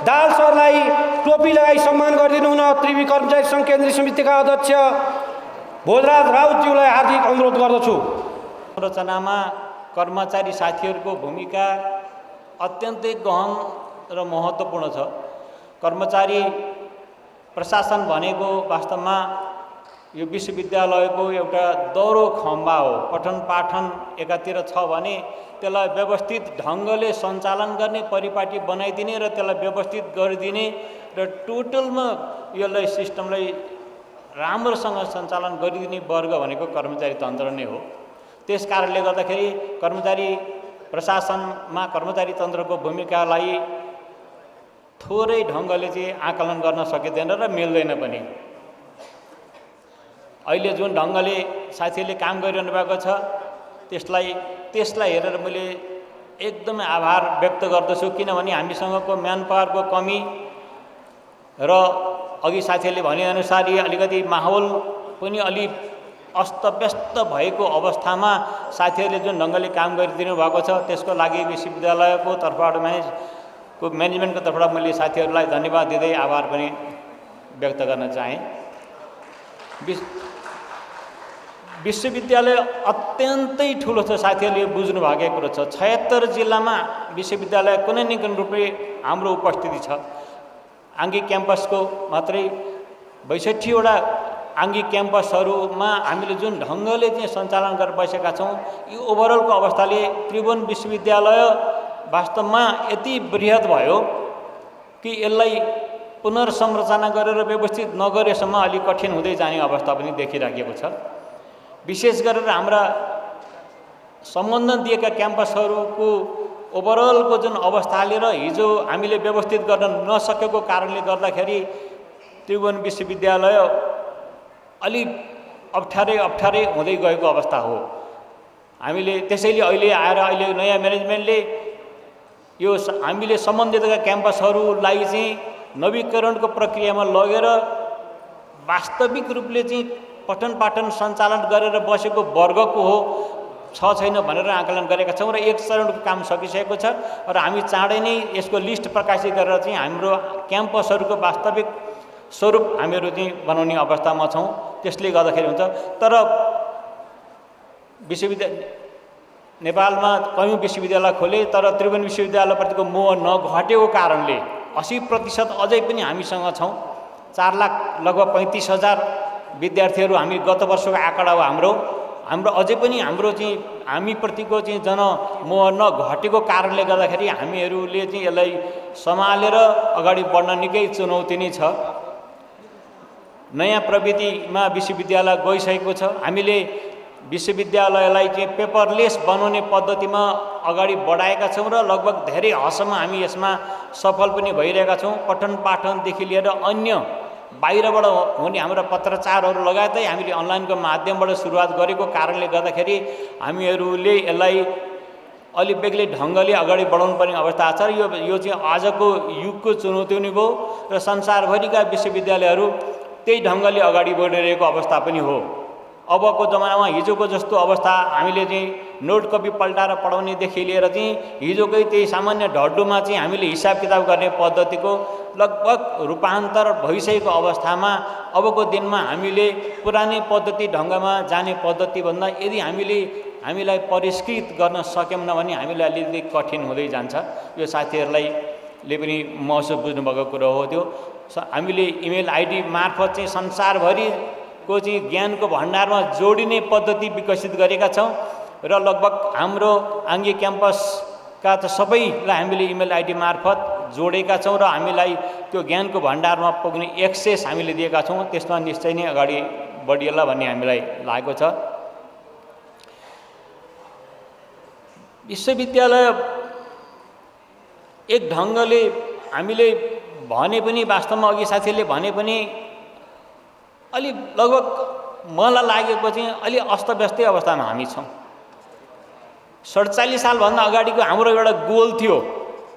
दाल सरलाई टोपी लगाई सम्मान गरिदिनु हुन त्रिवी कर्मचारी सङ्घ केन्द्रीय समितिका अध्यक्ष भोजराज राउतज्यूलाई हार्दिक अनुरोध गर्दछु संरचनामा कर्मचारी साथीहरूको भूमिका अत्यन्तै गहन र महत्त्वपूर्ण छ कर्मचारी प्रशासन भनेको वास्तवमा यो विश्वविद्यालयको एउटा दौरो खम्बा हो पठन पाठन एकातिर छ भने त्यसलाई व्यवस्थित ढङ्गले सञ्चालन गर्ने परिपाटी बनाइदिने र त्यसलाई व्यवस्थित गरिदिने र टोटलमा यसलाई सिस्टमलाई राम्रोसँग सञ्चालन गरिदिने वर्ग भनेको कर्मचारी तन्त्र नै हो त्यस कारणले गर्दाखेरि कर्मचारी प्रशासनमा कर्मचारी तन्त्रको भूमिकालाई थोरै ढङ्गले चाहिँ आकलन गर्न सकिँदैन र मिल्दैन पनि अहिले जुन ढङ्गले साथीहरूले काम गरिरहनु भएको छ त्यसलाई हेरेर मैले एकदमै आभार व्यक्त गर्दछु किनभने हामीसँगको म्यान पावरको कमी र अघि साथीहरूले भनेअनुसार यी अलिकति माहौल पनि अलि अस्तव्यस्त भएको अवस्थामा साथीहरूले जुन ढङ्गले काम गरिदिनु भएको छ त्यसको लागि विश्वविद्यालयको तर्फबाट म्यानेजमेन्टको तर्फबाट मैले साथीहरूलाई धन्यवाद दिँदै आभार पनि व्यक्त गर्न चाहेँ विश्वविद्यालय अत्यन्तै ठुलो छ साथीहरूले बुझ्नु भएको कुरो छ 76 जिल्लामा विश्वविद्यालय कुनै न कुनै रूपले हाम्रो उपस्थिति छ आङ्गिक क्याम्पसको मात्रै 62वटा आङ्गिक क्याम्पसहरूमा हामीले जुन ढङ्गले चाहिँ सञ्चालन गरेर बसेका छौँ यो ओभरअलको अवस्थाले त्रिभुवन विश्वविद्यालय वास्तवमा यति बृहत भयो कि यसलाई पुनर्संरचना गरेर व्यवस्थित नगरेसम्म अलिक कठिन हुँदै जाने अवस्था पनि देखिराखेको छ विशेष गरेर हाम्रा सम्बन्धन दिएका क्याम्पसहरूको ओभरअलको जुन अवस्थाले र हिजो हामीले व्यवस्थित गर्न नसकेको कारणले गर्दाखेरि त्रिभुवन विश्वविद्यालय अलि अप्ठ्यारै हुँदै गएको अवस्था हो हामीले त्यसैले अहिले नयाँ म्यानेजमेन्टले यो हामीले सम्बन्धित क्याम्पसहरूलाई चाहिँ नवीकरणको प्रक्रियामा लगेर वास्तविक रूपले चाहिँ पठन पाठन सञ्चालन गरेर बसेको वर्गको हो छैन भनेर आकलन गरेका छौँ र एक चरणको काम सकिसकेको छ र हामी चाँडै नै यसको लिस्ट प्रकाशित गरेर चाहिँ हाम्रो क्याम्पसहरूको वास्तविक स्वरूप हामीहरू चाहिँ बनाउने अवस्थामा छौँ त्यसले गर्दाखेरि हुन्छ तर नेपालमा कयौँ विश्वविद्यालय खोले तर त्रिभुवन विश्वविद्यालयप्रतिको मोह नघटेको कारणले 80% अझै पनि हामीसँग छौँ 4 लाख लगभग 35,000 विद्यार्थीहरू हामी गत वर्षको आँकडा हो हाम्रो अझै पनि हाम्रो चाहिँ हामीप्रतिको चाहिँ जनमोह नघटेको कारणले गर्दाखेरि हामीहरूले चाहिँ यसलाई सम्हालेर अगाडि बढ्न निकै चुनौती नै छ नयाँ प्रविधिमा विश्वविद्यालय गइसकेको छ हामीले विश्वविद्यालयलाई चाहिँ पेपरलेस बनाउने पद्धतिमा अगाडि बढाएका छौँ र लगभग धेरै हदसम्म हामी यसमा सफल पनि भइरहेका छौँ पठन पाठनदेखि लिएर अन्य बाहिरबाट हुने हाम्रा पत्रचारहरू लगायतै हामीले अनलाइनको माध्यमबाट सुरुवात गरेको कारणले गर्दाखेरि हामीहरूले यसलाई अलि बेग्लै ढङ्गले अगाडि बढाउनु पर्ने अवस्था छ। यो चाहिँ आजको युगको चुनौती पनि भयो र संसारभरिका विश्वविद्यालयहरू त्यही ढङ्गले अगाडि बढिरहेको अवस्था पनि हो। अबको जमानामा हिजोको जस्तो अवस्था हामीले चाहिँ नोट कपी पल्टाएर पढाउनेदेखि लिएर चाहिँ हिजोकै त्यही सामान्य ढड्डुमा चाहिँ हामीले हिसाब किताब गर्ने पद्धतिको लगभग रूपान्तर भइसकेको अवस्थामा अबको दिनमा हामीले पुरानै पद्धति ढङ्गमा जाने पद्धतिभन्दा यदि हामीलाई परिष्कृत गर्न सकेनौँ भने हामीलाई अलिकति कठिन हुँदै जान्छ। यो साथीहरूले पनि महसुस बुझ्नुभएको कुरो हो। त्यो हामीले इमेल आइडी मार्फत चाहिँ संसारभरिको चाहिँ ज्ञानको भण्डारमा जोडिने पद्धति विकसित गरेका छौँ र लगभग हाम्रो आङ्गी क्याम्पसका त सबैलाई हामीले इमेल आइडी मार्फत जोडेका छौँ र हामीलाई त्यो ज्ञानको भण्डारमा पुग्ने एक्सेस हामीले दिएका छौँ। त्यसमा निश्चय नै अगाडि बढिएला भन्ने हामीलाई लागेको छ। विश्वविद्यालय एक ढङ्गले हामीले भने पनि वास्तवमा अघि साथीले भने पनि अलि लगभग मलाई लागेको चाहिँ अलि अस्तव्यस्तै अवस्थामा हामी छौँ। 47 सालभन्दा अगाडिको हाम्रो एउटा गोल थियो।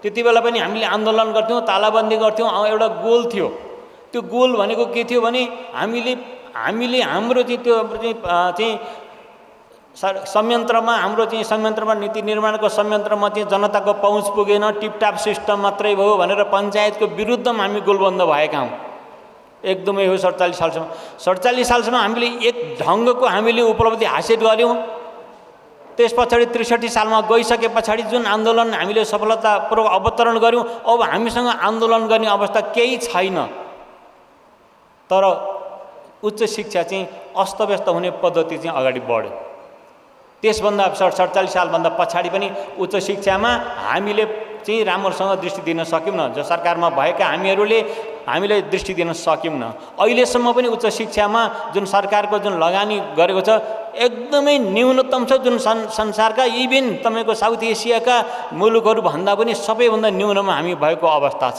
त्यति बेला पनि हामीले आन्दोलन गर्थ्यौँ, तालाबन्दी गर्थ्यौँ, एउटा गोल थियो। त्यो गोल भनेको के थियो भने हामीले हाम्रो चाहिँ त्यो चाहिँ संयन्त्रमा हाम्रो चाहिँ संयन्त्रमा नीति निर्माणको संयन्त्रमा चाहिँ जनताको पहुँच पुगेन, टिपटाप सिस्टम मात्रै भयो भनेर पञ्चायतको विरुद्धमा हामी गोलबन्द भएका हौँ। एकदमै हो 47 सालसम्म। 47 सालसम्म हामीले एक ढङ्गको हामीले उपलब्धि हासिल गऱ्यौँ। त्यस पछाडि 63 सालमा गइसके पछाडि जुन आन्दोलन हामीले सफलतापूर्वक अवतरण गऱ्यौँ, अब हामीसँग आन्दोलन गर्ने अवस्था केही छैन। तर उच्च शिक्षा चाहिँ अस्तव्यस्त हुने पद्धति चाहिँ अगाडि बढ्यो। त्यसभन्दा 47 सालभन्दा पछाडि पनि उच्च शिक्षामा हामीले चाहिँ राम्रोसँग दृष्टि दिन सक्यौँ। जो सरकारमा भएका हामीले दृष्टि दिन सक्यौँ। अहिलेसम्म पनि उच्च शिक्षामा जुन सरकारको जुन लगानी गरेको छ एकदमै न्यूनतम छ। जुन संसारका इभेन तपाईँको साउथ एसियाका मुलुकहरूभन्दा पनि सबैभन्दा न्यूनमा हामी भएको अवस्था छ।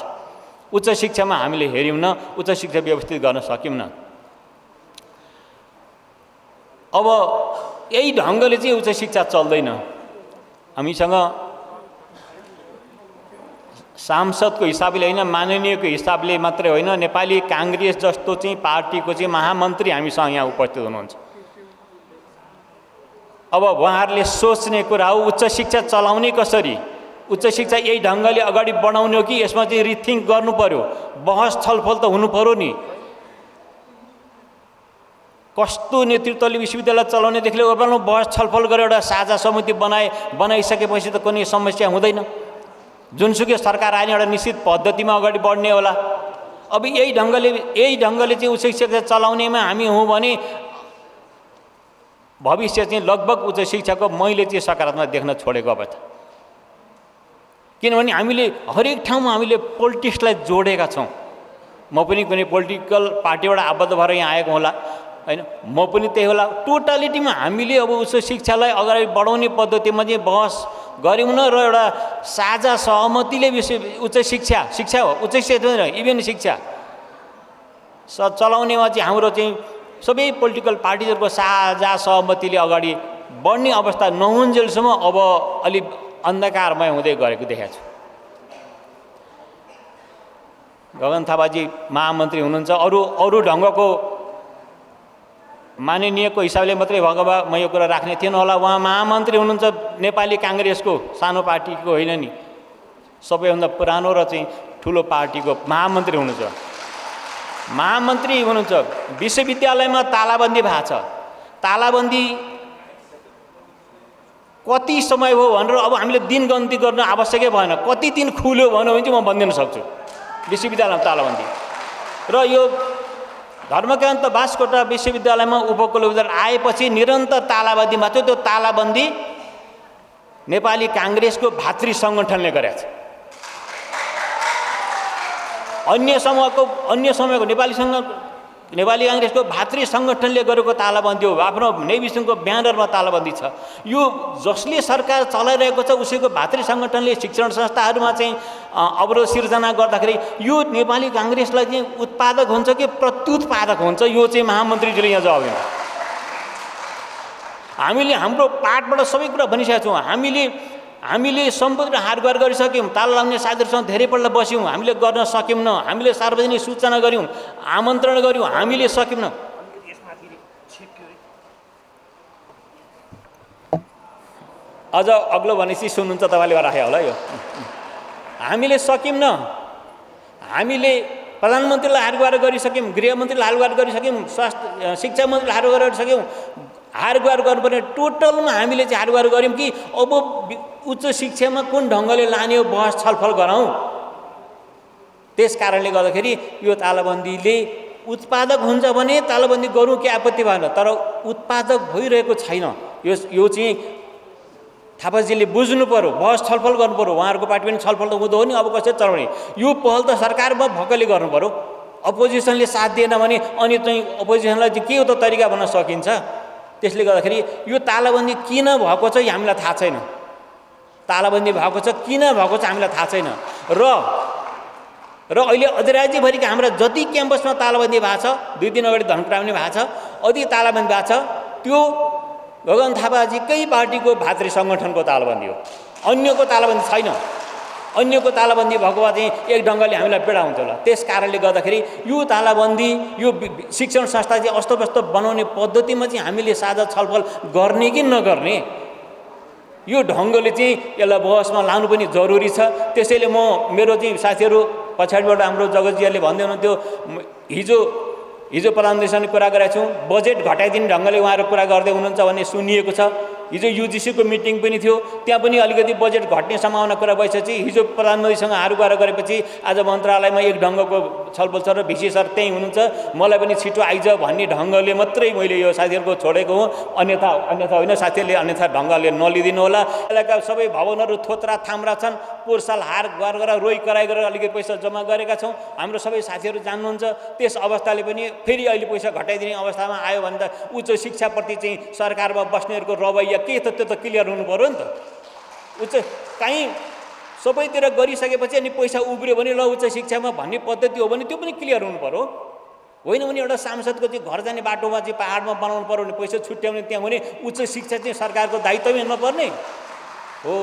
उच्च शिक्षामा हामीले हेऱ्यौँ न, उच्च शिक्षा व्यवस्थित गर्न सक्यौँ न। अब यही ढङ्गले चाहिँ उच्च शिक्षा चल्दैन। हामीसँग सांसदको हिसाबले होइन, माननीयको हिसाबले मात्रै होइन, नेपाली काङ्ग्रेस जस्तो चाहिँ पार्टीको चाहिँ महामन्त्री हामीसँग यहाँ उपस्थित हुनुहुन्छ। अब उहाँहरूले सोच्ने कुरा हो उच्च शिक्षा चलाउने कसरी, उच्च शिक्षा यही ढङ्गले अगाडि बढाउने हो कि यसमा चाहिँ रिथिङ्क गर्नु पर्यो, बहस छलफल त हुनु पर्यो नि। कस्तो नेतृत्वले विश्वविद्यालय चलाउनेदेखि लिएर बहस छलफल गरेर एउटा साझा समिति बनाइसकेपछि त कुनै समस्या हुँदैन। जुनसुकै सरकार आए एउटा निश्चित पद्धतिमा अगाडि बढ्ने होला। अब यही ढङ्गले चाहिँ उच्च शिक्षा चलाउनेमा हामी हौँ भने भविष्य चाहिँ लगभग उच्च शिक्षाको मैले चाहिँ सकारात्मक देख्न छोडेको अवस्था। किनभने हामीले हरेक ठाउँमा हामीले पोलिटिक्सलाई जोडेका छौँ। म पनि कुनै पोलिटिकल पार्टीबाट आबद्ध भएर यहाँ आएको होला होइन, म पनि त्यही होला। टोटालिटीमा हामीले अब उच्च शिक्षालाई अगाडि बढाउने पद्धतिमा चाहिँ बहस गऱ्यौँ न र एउटा साझा सहमतिले उच्च शिक्षा हो, उच्च शिक्षा इभेन शिक्षा चलाउनेमा चाहिँ हाम्रो चाहिँ सबै पोलिटिकल पार्टीहरूको साझा सहमतिले अगाडि बढ्ने अवस्था नहुन्जेलसम्म अब अलि अन्धकारमय हुँदै गरेको देखाएको छु। गगन थापाजी महामन्त्री हुनुहुन्छ, अरू ढङ्गको माननीयको हिसाबले मात्रै भएको भए म यो कुरा राख्ने थिएन होला। उहाँ महामन्त्री हुनुहुन्छ, नेपाली काङ्ग्रेसको सानो पार्टीको होइन नि, सबैभन्दा पुरानो र चाहिँ ठुलो पार्टीको महामन्त्री हुनुहुन्छ। विश्वविद्यालयमा तालाबन्दी भएको छ। तालाबन्दी कति समय हो भनेर अब हामीले दिन गन्ती गर्न आवश्यकै भएन। कति दिन खुल्यो भन्यो भने चाहिँ म भनिदिन सक्छु विश्वविद्यालयमा तालाबन्दी। र यो धर्मकान्त बास्कोटा विश्वविद्यालयमा उपकुलपति आएपछि निरन्तर तालाबन्दी भएको थियो। त्यो तालाबन्दी नेपाली काङ्ग्रेसको भातृ सङ्गठनले गरेको छ। अन्य समूहको नेपाली नेपाली काङ्ग्रेसको भातृ सङ्गठनले गरेको तालाबन्दी हो, आफ्नो नेविसनको ब्यानरमा तालाबन्दी छ। यो जसले सरकार चलाइरहेको छ उसैको भातृ सङ्गठनले शिक्षण संस्थाहरूमा चाहिँ अवरोध सिर्जना गर्दाखेरि यो नेपाली काङ्ग्रेसलाई चाहिँ उत्पादक हुन्छ कि प्रत्युत्पादक हुन्छ, यो चाहिँ महामन्त्रीजीले यहाँ जवाब दिनु। हामीले हाम्रो पाठबाट सबै कुरा भनिसकेका छौँ। हामीले सम्पूर्ण हारगुहार गरिसक्यौँ, ताला लगाउने साथीहरूसँग धेरैपल्ट बस्यौँ, हामीले गर्न सकेनौँ, हामीले सार्वजनिक सूचना गऱ्यौँ, आमन्त्रण गऱ्यौँ, हामीले सकेनौँ। अझ अग्लो भनेपछि सुन्नुहुन्छ तपाईँले राखे होला यो। हामीले सकेनौँ, हामीले प्रधानमन्त्रीलाई हारगुहार गरिसक्यौँ, गृहमन्त्रीलाई हारगुहार गरिसक्यौँ, स्वास्थ्य शिक्षा मन्त्रीलाई हारगुहार गरिसक्यौँ। हारगुहार गर्नुपर्ने टोटलमा हामीले चाहिँ हारगुहार गऱ्यौँ कि अब उच्च शिक्षामा कुन ढङ्गले लाने हो बहस छलफल गरौँ। त्यस कारणले गर्दाखेरि यो तालाबन्दीले उत्पादक हुन्छ भने तालाबन्दी गरौँ के आपत्ति भएन, तर उत्पादक भइरहेको छैन। यो चाहिँ थापाजीले बुझ्नु पर्यो, बहस छलफल गर्नु पर्यो। उहाँहरूको पार्टी पनि छलफल त हुँदो हो नि, अब कसरी चलाउने यो पहल त सरकारमा भक्कले गर्नु पर्यो। अपोजिसनले साथ दिएन भने अनि चाहिँ अपोजिसनलाई चाहिँ के हो त तरिका भन्न सकिन्छ। त्यसले गर्दाखेरि यो तालाबन्दी किन भएको छ हामीलाई थाहा छैन, तालाबन्दी भएको छ किन भएको छ हामीलाई थाहा छैन। र अहिले अधिराज्यभरिका हाम्रा जति क्याम्पसमा तालाबन्दी भएको छ, 2 दिन अगाडि धनकुटा पनि भएको छ, अधिक तालाबन्दी भएको छ, त्यो गगन थापाजीकै पार्टीको भातृ सङ्गठनको तालाबन्दी हो, अन्यको तालाबन्दी छैन। अन्यको तालाबन्दी भएको भए चाहिँ एक ढङ्गले हामीलाई पीडा हुन्थ्यो होला। त्यस कारणले गर्दाखेरि यो तालाबन्दी, यो शिक्षण संस्था चाहिँ अस्तव्यस्त बनाउने पद्धतिमा चाहिँ हामीले साझा छलफल गर्ने कि नगर्ने, यो ढङ्गले चाहिँ यसलाई बहसमा लानु पनि जरुरी छ। त्यसैले मेरो चाहिँ साथीहरू पछाडिबाट हाम्रो जगतजीहरूले भन्दै हुनुहुन्थ्यो, हिजो प्रधानमन्त्रीसँग कुरा गरेका छौँ, बजेट घटाइदिने ढङ्गले उहाँहरू कुरा गर्दै हुनुहुन्छ भन्ने सुनिएको छ। हिजो युजिसीको मिटिङ पनि थियो, त्यहाँ पनि अलिकति बजेट घट्ने सम्भावना कुरा भइसकेपछि हिजो प्रधानमन्त्रीसँग हारगुहार गरेपछि आज मन्त्रालयमा एक ढङ्गको छलफल छ र भिसी सर त्यहीँ हुनुहुन्छ, मलाई पनि छिटो आइज भन्ने ढङ्गले मात्रै मैले यो साथीहरूको छोडेको हो। अन्यथा होइन, साथीहरूले अन्यथा ढङ्गले नलिदिनु होला। यसका सबै भवनहरू थोत्रा थाम्रा छन्, पोहोर साल हारगुहार गरेर रोइ कराइ गरेर अलिकति पैसा जम्मा गरेका छौँ, हाम्रो सबै साथीहरू जान्नुहुन्छ। त्यस अवस्थाले पनि फेरि अहिले पैसा घटाइदिने अवस्थामा आयो भने त उच्च शिक्षाप्रति चाहिँ सरकारमा बस्नेहरूको रवैया के त त्यो त क्लियर हुनु पऱ्यो नि त। उच्च कहीँ सबैतिर गरिसकेपछि अनि पैसा उब्रियो भने ल उच्च शिक्षामा भन्ने पद्धति हो भने त्यो पनि क्लियर हुनु पऱ्यो। होइन भने एउटा सांसदको चाहिँ घर जाने बाटोमा चाहिँ पाहाडमा बनाउनु पऱ्यो भने पैसा छुट्याउने त्यहाँ भने उच्च शिक्षा चाहिँ सरकारको दायित्वमै नपर्ने हो।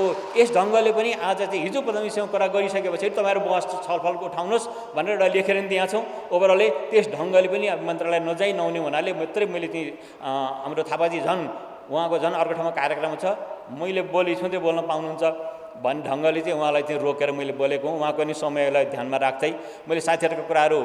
यस ढङ्गले पनि आज चाहिँ हिजो प्रधानमन्त्रीसँग कुरा गरिसकेपछि तपाईँहरू बहस छलफल उठाउनुहोस् भनेर एउटा लेखेर नि दिएको छौँ। ओभरअलले त्यस ढङ्गले पनि अब मन्त्रालय नजाई नहुने हुनाले मात्रै मैले चाहिँ हाम्रो थापाजी उहाँको झन् अर्को ठाउँमा कार्यक्रम छ, मैले बोलेको छु त्यो बोल्न पाउनुहुन्छ भन्ने ढङ्गले चाहिँ उहाँलाई चाहिँ रोकेर मैले बोलेको हुँ। उहाँको नि समयलाई ध्यानमा राख्दै मैले साथीहरूको कुराहरू